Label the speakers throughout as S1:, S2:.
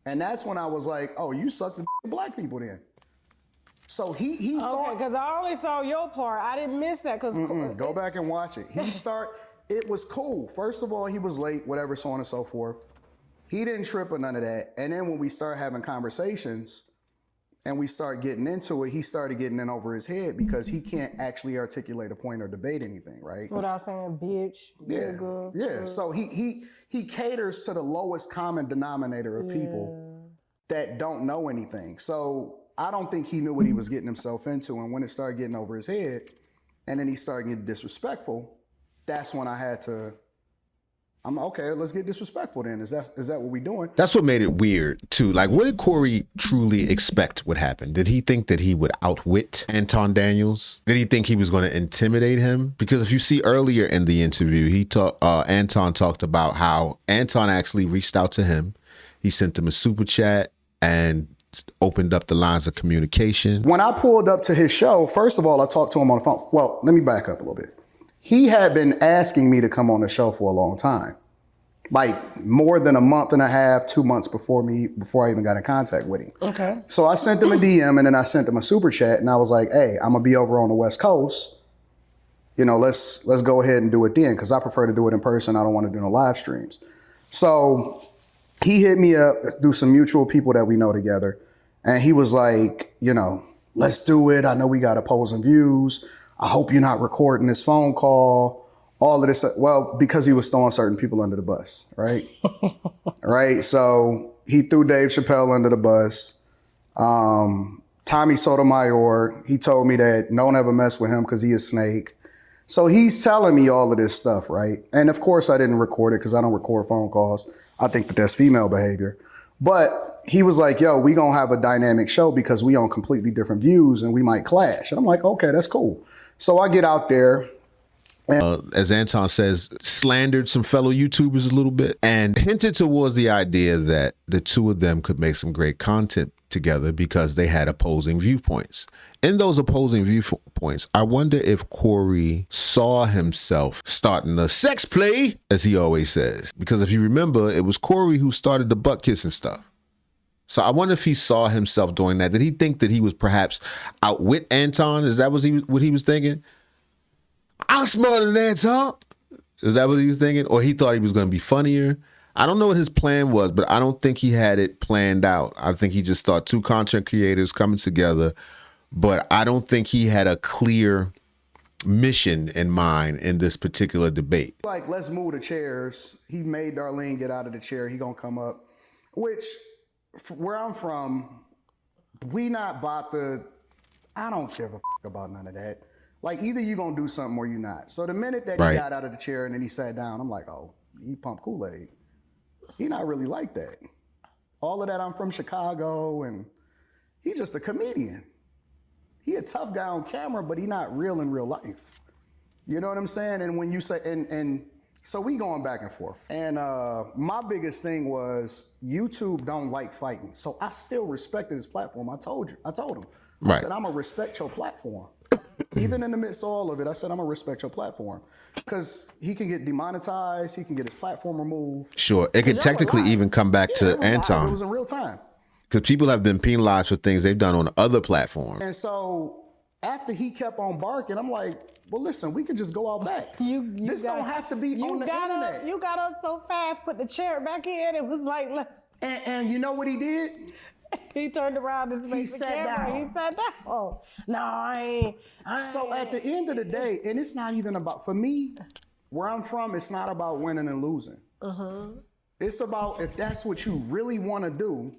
S1: And that's when I was like, oh, you suck the black people then. So he thought.
S2: Because I only saw your part. I didn't miss that.
S1: Go back and watch it. It was cool. First of all, he was late, whatever, so on and so forth. He didn't trip or none of that. And then when we start having conversations and we start getting into it, he started getting in over his head because he can't actually articulate a point or debate anything, right?
S2: Without saying bitch, nigga.
S1: Yeah. So he caters to the lowest common denominator of people that don't know anything. So I don't think he knew what he was getting himself into. And when it started getting over his head and then he started getting disrespectful, that's when I had to, I'm okay, let's get disrespectful then. Is that what we doing?
S3: That's what made it weird too. Like, what did Corey truly expect would happen? Did he think that he would outwit Anton Daniels? Did he think he was going to intimidate him? Because if you see earlier in the interview, Anton talked about how Anton actually reached out to him. He sent him a super chat and opened up the lines of communication.
S1: When I pulled up to his show, first of all, I talked to him on the phone. Well, let me back up a little bit. He had been asking me to come on the show for a long time, like more than a month and a half, 2 months before I even got in contact with him.
S2: Okay.
S1: So I sent him a DM and then I sent him a super chat and I was like, hey, I'm gonna be over on the West Coast. You know, let's go ahead and do it then because I prefer to do it in person. I don't want to do no live streams. So he hit me up through some mutual people that we know together. And he was like, you know, let's do it. I know we got opposing views. I hope you're not recording this phone call, all of this. Well, because he was throwing certain people under the bus, right? Right. So he threw Dave Chappelle under the bus. Tommy Sotomayor, he told me that don't ever mess with him because he a snake. So he's telling me all of this stuff, right? And of course I didn't record it because I don't record phone calls. I think that that's female behavior. But he was like, yo, we gonna have a dynamic show because we on completely different views and we might clash. And I'm like, okay, that's cool. So I get out there. And
S3: as Anton says, slandered some fellow YouTubers a little bit and hinted towards the idea that the two of them could make some great content together because they had opposing viewpoints. In those opposing viewpoints, I wonder if Corey saw himself starting a sex play, as he always says. Because if you remember, it was Corey who started the butt kissing stuff. So I wonder if he saw himself doing that. Did he think that he was perhaps outwit Anton? Is that what he was thinking? I'm smarter than Anton. Is that what he was thinking? Or he thought he was going to be funnier? I don't know what his plan was, but I don't think he had it planned out. I think he just thought two content creators coming together, but I don't think he had a clear mission in mind in this particular debate.
S1: Like, let's move the chairs. He made Darlene get out of the chair. He gonna come up, which where I'm from, we not about the, I don't give a about none of that. Like, either you gonna do something or you not. So the minute that he got out of the chair and then he sat down, I'm like, oh, he pumped Kool-Aid. He not really like that. All of that, I'm from Chicago and he just a comedian. He a tough guy on camera, but he not real in real life. You know what I'm saying? And when you say, and so we going back and forth. And my biggest thing was YouTube don't like fighting. So I still respected his platform. I told him. I said, I'm gonna respect your platform. Even in the midst of all of it, I said, I'm gonna respect your platform. Because he can get demonetized, he can get his platform removed.
S3: Sure, it could technically even come back to Anton.
S1: It was in real time.
S3: Because people have been penalized for things they've done on other platforms.
S1: And so after he kept on barking, I'm like, well, listen, we could just go out back. This don't have to be on the internet.
S2: You got up so fast, put the chair back in. It was like, let's.
S1: And you know what he did?
S2: He turned around and
S1: he sat down.
S2: He sat down. Oh, no, I ain't.
S1: So at the end of the day, and it's not even about, for me, where I'm from, it's not about winning and losing. It's about, if that's what you really want to do,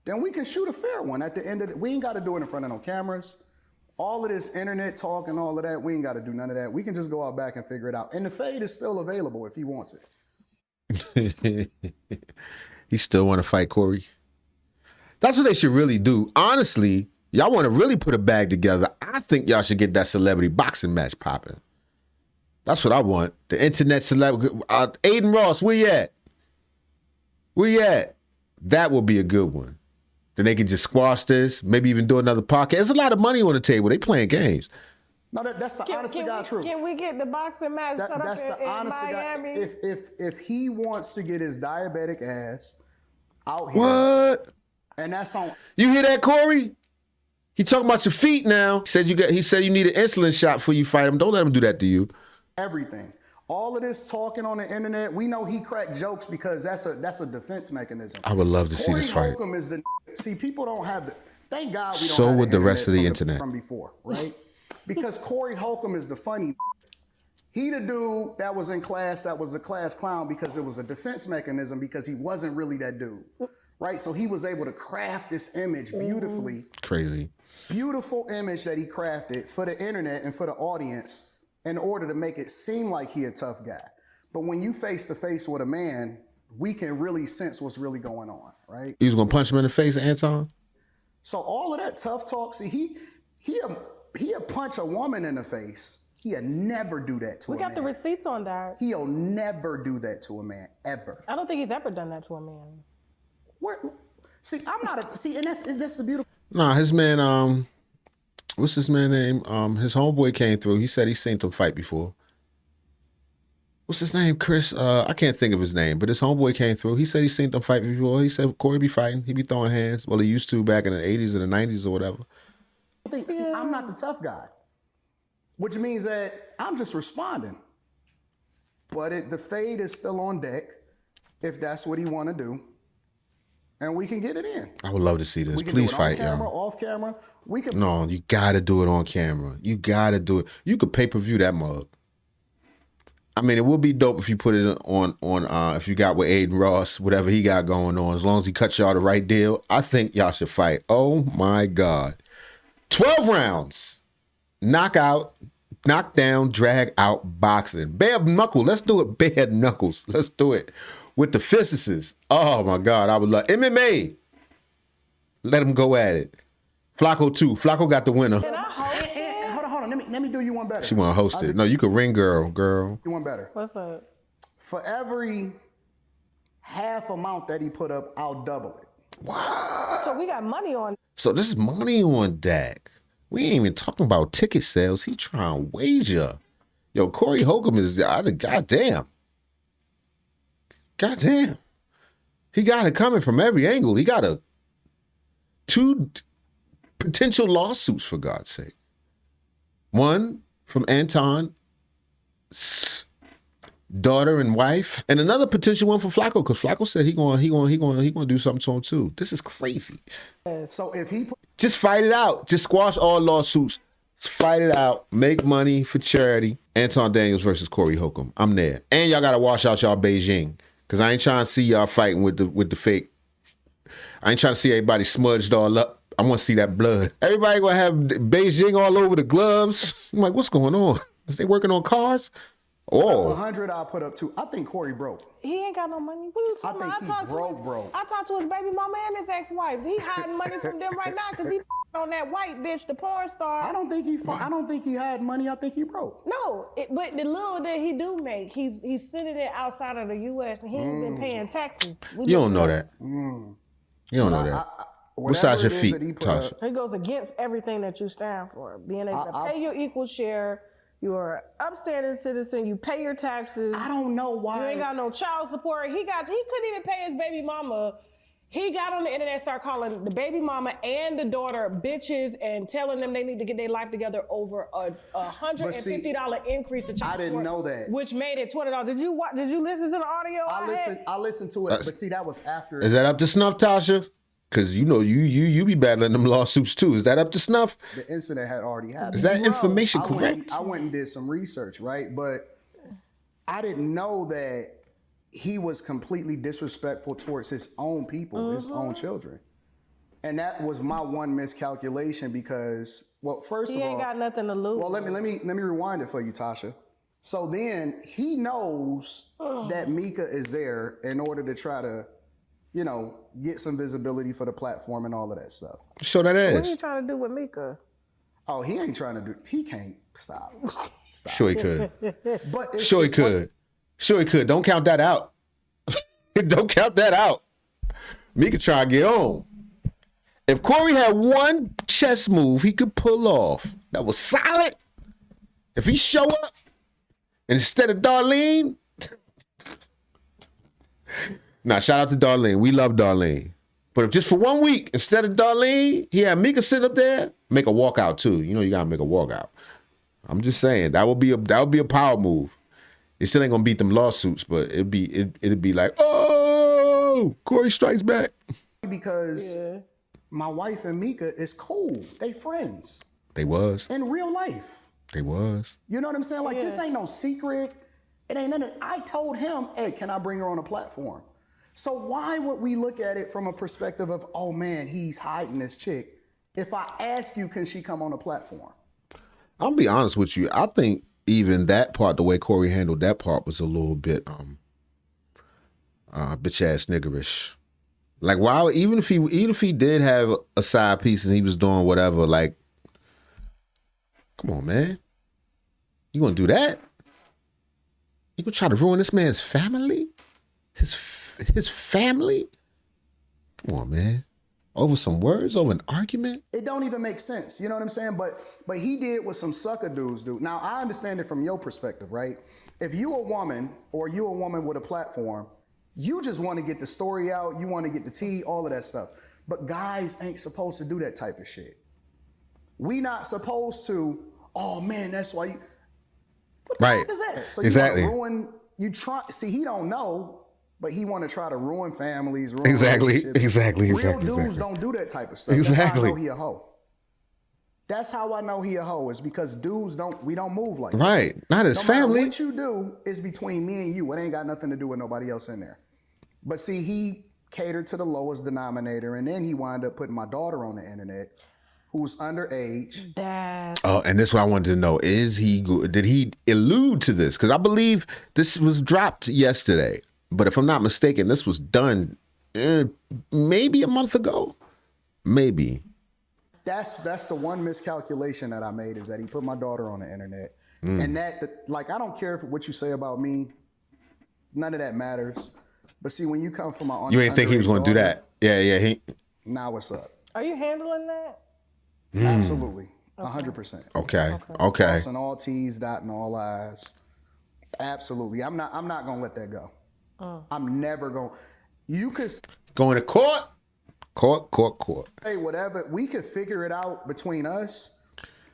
S1: then we can shoot a fair one. At the end of it, we ain't got to do it in front of no cameras. All of this internet talk and all of that, we ain't got to do none of that. We can just go out back and figure it out. And the fade is still available if he wants it.
S3: He still want to fight Corey? That's what they should really do. Honestly, y'all want to really put a bag together. I think y'all should get that celebrity boxing match popping. That's what I want. The internet celebrity. Aiden Ross, where you at? Where you at? That will be a good one. Then they can just squash this, maybe even do another podcast. There's a lot of money on the table. They playing games.
S1: No, that's the honest to God truth.
S2: Can we get the boxing match set up in Miami?
S1: If he wants to get his diabetic ass out here.
S3: What?
S1: And that's on.
S3: You hear that, Corey? He talking about your feet now. He said you need an insulin shot before you fight him. Don't let him do that to you.
S1: Everything. All of this talking on the internet, we know he cracked jokes because that's a defense mechanism.
S3: I would love to see this fight.
S1: Holcomb is see, people don't have the. Thank God we don't
S3: So
S1: have
S3: would the rest of the internet
S1: from before, right? Because Corey Holcomb is the funny. He the dude that was in class that was the class clown because it was a defense mechanism because he wasn't really that dude, right? So he was able to craft this image beautifully.
S3: Crazy.
S1: Beautiful image that he crafted for the internet and for the audience in order to make it seem like he a tough guy. But when you face to face with a man, we can really sense what's really going on, right?
S3: You was gonna punch him in the face, Anton?
S1: So all of that tough talk, see, he'll punch a woman in the face. He'll never do that to a man.
S2: We got the receipts on that.
S1: He'll never do that to a man, ever.
S2: I don't think he's ever done that to a man.
S1: See, I'm not and that's the beautiful.
S3: Nah, his man, what's his man name? His homeboy came through. He said he's seen them fight before. What's his name, Chris? I can't think of his name, but his homeboy came through. He said he's seen them fight before. He said Corey be fighting. He be throwing hands. Well, he used to back in the 80s or the 90s or whatever.
S1: See, I'm not the tough guy, which means that I'm just responding. But the fade is still on deck if that's what he want to do. And we can get it in.
S3: I would love to see this.
S1: We can
S3: Please
S1: do it
S3: fight,
S1: on camera,
S3: yo.
S1: off camera. We can.
S3: No, you gotta do it on camera. You gotta do it. You could pay-per-view that mug. I mean, it would be dope if you put it on if you got with Aiden Ross, whatever he got going on, as long as he cuts y'all the right deal. I think y'all should fight. Oh my God. 12 rounds. Knockout, knockdown, drag out boxing. Bare knuckle. Let's do it. Bare knuckles. Let's do it. With the fistises. Oh my God. I would love MMA. Let him go at it. Flacco too. Flacco got the winner.
S2: Can I host it?
S1: Hold on. Let me do you one better.
S3: She want to host it. No, you could ring girl.
S1: You one better.
S2: What's up?
S1: For every half amount that he put up, I'll double it.
S3: What?
S2: So we got money on.
S3: So this is money on deck. We ain't even talking about ticket sales. He trying to wager. Yo, Corey Holcomb is goddamn. Goddamn. He got it coming from every angle. He got two potential lawsuits, for God's sake. One from Anton's daughter and wife, and another potential one for Flacco, because Flacco said he gonna do something to him too. This is crazy.
S1: So if he
S3: Just fight it out. Just squash all lawsuits. Fight it out. Make money for charity. Anton Daniels versus Corey Holcomb. I'm there. And y'all gotta wash out y'all Beijing. Cause I ain't trying to see y'all fighting with the fake. I ain't trying to see everybody smudged all up. I want to see that blood. Everybody gonna have Beijing all over the gloves. I'm like, what's going on? Is they working on cars? Oh,
S1: 100 I'll put up too. I think Corey broke.
S2: He ain't got no money. What you talking
S1: I think
S2: about?
S1: he broke.
S2: I talked to his baby mama and his ex-wife. He hiding money from them right now because he on that white bitch, the porn star.
S1: I don't think he had money. I think he broke.
S2: No, but the little that he do make, he's sending it outside of the U.S. and he ain't been paying taxes.
S3: you don't know that. You don't know that. What size your feet, Tasha?
S2: He goes against everything that you stand for. Being able to pay your equal share. You're an upstanding citizen. You pay your taxes.
S1: I don't know why.
S2: You ain't got no child support. He couldn't even pay his baby mama. He got on the internet, started calling the baby mama and the daughter bitches and telling them they need to get their life together over a $150 increase in child support.
S1: I didn't know that.
S2: Which made it $20. Did you listen to the audio?
S1: I listened to it, but see, that was after.
S3: Is that up to snuff, Tasha? Because you know you be battling them lawsuits too. Is that up to snuff?
S1: The incident had already happened.
S3: Is that information correct?
S1: I went and did some research, right? But I didn't know that he was completely disrespectful towards his own people, his own children. And that was my one miscalculation because, well, first of all,
S2: he ain't got nothing to lose.
S1: Well, let me rewind it for you, Tasha. So then he knows that Mika is there in order to try to, get some visibility for the platform and all of that stuff.
S3: Show that ass.
S2: What are you trying to do with Mika?
S1: Oh, he ain't trying to do. He can't stop.
S3: Sure he could.
S1: But
S3: Sure he could. Sure he could. Don't count that out. Don't count that out. Mika try to get on. If Corey had one chess move he could pull off that was solid, if he show up and instead of Darlene, Nah, shout out to Darlene. We love Darlene. But if just for 1 week, instead of Darlene, he had Mika sit up there, make a walkout too. You know you gotta make a walkout. I'm just saying that would be a power move. It still ain't gonna beat them lawsuits, but it'd be like, oh, Corey strikes back.
S1: Because my wife and Mika is cool. They friends.
S3: They was.
S1: In real life.
S3: They was.
S1: You know what I'm saying? Like, this ain't no secret. It ain't nothing. I told him, hey, can I bring her on a platform? So why would we look at it from a perspective of, oh man, he's hiding this chick? If I ask you, can she come on a platform?
S3: I'll be honest with you. I think even that part, the way Corey handled that part was a little bit bitch ass niggerish. Like, wow, even if he did have a side piece and he was doing whatever, like, come on, man. You gonna do that? You gonna try to ruin this man's family? His family? Come on, man. Over some words, over an argument?
S1: It don't even make sense. You know what I'm saying? But he did what some sucker dudes do. Now, I understand it from your perspective, right? If you a woman or you a woman with a platform, you just want to get the story out, you want to get the tea, all of that stuff. But guys ain't supposed to do that type of shit. We not supposed to, oh man, that's why you, what the fuck is that? So you
S3: exactly.
S1: See, he don't know, but he want to try to ruin families, ruin
S3: Exactly.
S1: Real dudes don't do that type of stuff. That's how I know he a hoe. That's how I know he a hoe, is because dudes we don't move like that.
S3: Right. Not his family.
S1: What you do is between me and you. It ain't got nothing to do with nobody else in there. But see, he catered to the lowest denominator, and then he wound up putting my daughter on the internet, who's underage.
S3: Oh, and this is what I wanted to know. Did he allude to this? Because I believe this was dropped yesterday. But if I'm not mistaken, this was done maybe a month ago. Maybe.
S1: That's the one miscalculation that I made, is that he put my daughter on the internet. And like, I don't care what you say about me. None of that matters. But see, when you come from my
S3: you ain't think he was going to do that? Yeah.
S1: Now what's up?
S2: Are you handling that?
S1: Absolutely. 100%.
S3: Okay.
S1: Crossing all T's, dotting all I's. Absolutely. I'm not going to let that go. I'm never going. You could
S3: going to court.
S1: Hey, whatever. We could figure it out between us.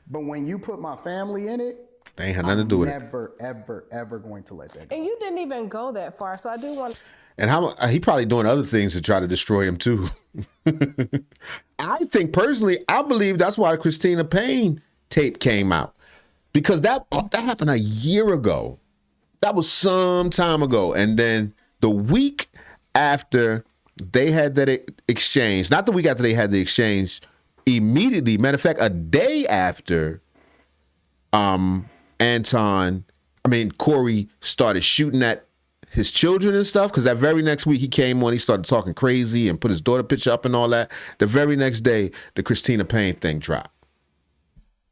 S1: But when you put my family in it,
S3: they ain't had nothing to do with it.
S1: Never, ever going to let that go.
S2: And you didn't even go that far. So I do want.
S3: And he probably doing other things to try to destroy him too. I think personally, I believe that's why the Christina Payne tape came out, because that happened a year ago. That was some time ago. And then the week after they had that exchange, not the week after they had the exchange, immediately, matter of fact, a day after Corey started shooting at his children and stuff, because that very next week he came on, he started talking crazy and put his daughter picture up and all that. The very next day, the Christina Payne thing dropped.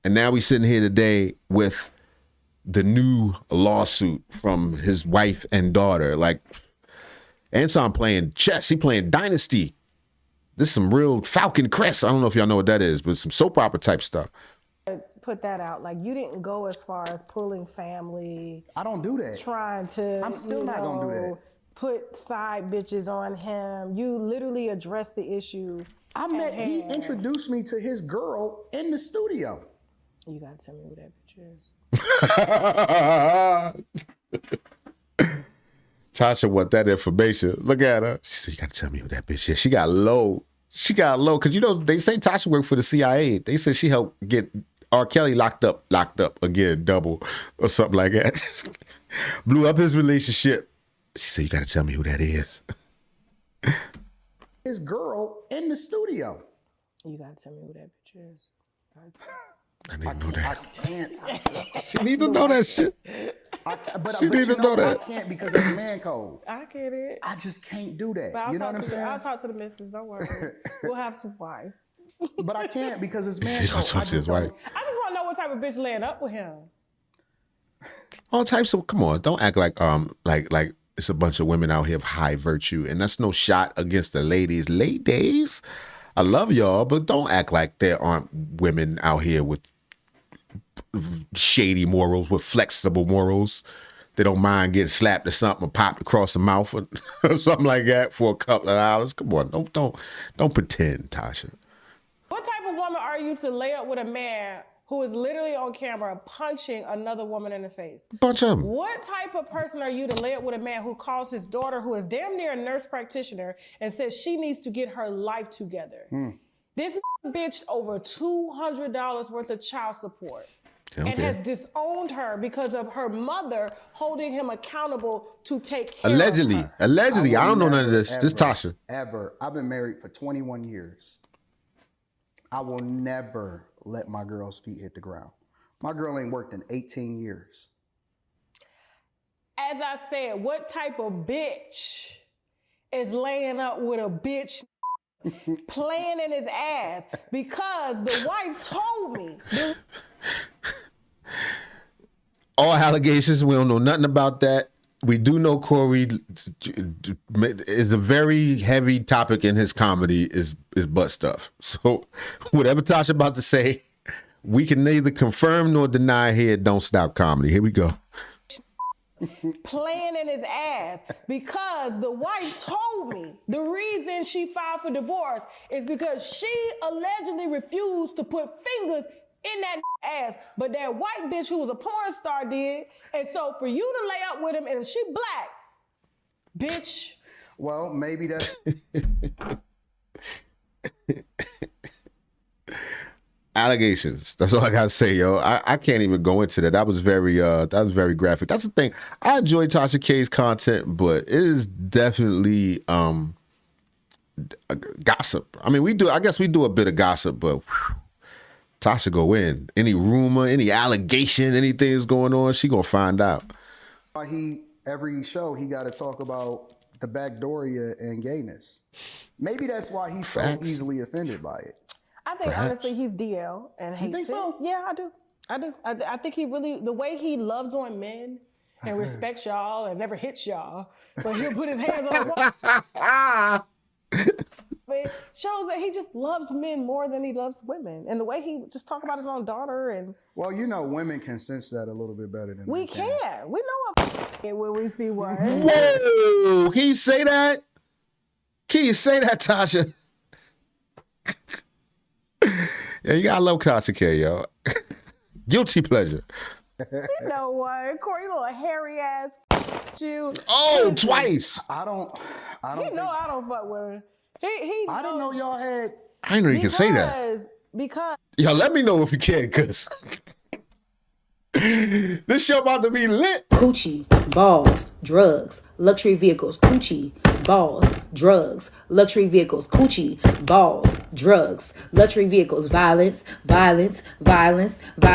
S3: And now we sitting here today with the new lawsuit from his wife and daughter. Like, Anton playing chess, he playing Dynasty. This is some real Falcon Crest. I don't know if y'all know what that is, but some soap opera type stuff.
S2: Put that out. Like, you didn't go as far as pulling family.
S1: I don't do that.
S2: Trying to,
S1: I'm still not going to do that.
S2: Put side bitches on him. You literally addressed the issue.
S1: He introduced me to his girl in the studio.
S2: You got to tell me who that bitch is.
S3: Tasha want that information. Look at her. She said, you got to tell me who that bitch is. She got low. Because, they say Tasha worked for the CIA. They said she helped get R. Kelly locked up again, double or something like that. Blew up his relationship. She said, you got to tell me who that is.
S1: His girl in the studio.
S2: You got to tell me who that bitch is.
S3: I didn't know that.
S1: I can't.
S3: She need to know that shit.
S1: She need to know that. I can't, because it's man code.
S2: I get it.
S1: I just can't do that.
S2: But
S1: you know what I'm saying?
S2: I'll talk to the missus. Don't worry. We'll have some wife.
S1: But I can't, because it's man code.
S3: Talk to his wife.
S2: I just want to know what type of bitch laying up with him.
S3: All types of. Come on, don't act like like it's a bunch of women out here of high virtue, and that's no shot against the ladies. Ladies, I love y'all, but don't act like there aren't women out here with shady morals, with flexible morals. they don't mind getting slapped or something or popped across the mouth or, or something like that for a couple of hours. Come on, don't pretend, Tasha.
S2: What type of woman are you to lay up with a man who is literally on camera punching another woman in the face?
S3: Bunch of them.
S2: What type of person are you to lay up with a man who calls his daughter, who is damn near a nurse practitioner, and says she needs to get her life together? This bitch over $200 worth of child support.
S3: Okay.
S2: And has disowned her because of her mother holding him accountable to take care
S3: Allegedly.
S2: of her.
S3: Allegedly. I don't know none of this.
S1: Ever,
S3: This Tasha.
S1: Ever. I've been married for 21 years. I will never let my girl's feet hit the ground. My girl ain't worked in 18 years.
S2: As I said, what type of bitch is laying up with a bitch playing in his ass? Because the wife told me.
S3: All allegations. We don't know nothing about that. We do know Corey is a very heavy topic in his comedy is butt stuff. So whatever Tasha about to say, we can neither confirm nor deny here. Don't Stop Comedy. Here we go.
S2: Playing in his ass because the wife told me the reason she filed for divorce is because she allegedly refused to put fingers in that ass, but that white bitch who was a porn star did. And so for you to lay up with him, and if she black, bitch.
S1: Well, maybe that's
S3: Allegations. That's all I gotta say, yo. I can't even go into that. That was very graphic. That's the thing. I enjoy Tasha K's content, but it is definitely gossip. I mean, I guess we do a bit of gossip, but whew, Tasha go in. Any rumor, any allegation, anything is going on, she gonna find out.
S1: Every show he got to talk about the backdooria and gayness. Maybe that's why he's so easily offended by it.
S2: I think honestly he's DL and hates
S1: You think
S2: it.
S1: so?
S2: Yeah, I do. I think he really, the way he loves on men and respects y'all and never hits y'all, but he'll put his hands on the it shows that he just loves men more than he loves women. And the way he just talk about his own daughter and...
S1: Well, you know, women can sense that a little bit better than
S2: we
S1: men
S2: can. We know it when we see one.
S3: Whoa! Can you say that? Can you say that, Tasha? Yeah, you gotta love Tasha K, yo. Guilty pleasure.
S2: You know what? Corey, little hairy ass you.
S3: Oh, twice.
S1: I don't
S2: You know I don't fuck with her.
S1: I didn't know y'all had.
S3: I didn't know you can say that.
S2: Because
S3: Yo, let me know if you can, cause this show about to be lit.
S4: Coochie, balls, drugs, luxury vehicles. Coochie, balls, drugs, luxury vehicles. Coochie, balls, drugs, luxury vehicles. Violence, violence, violence, violence.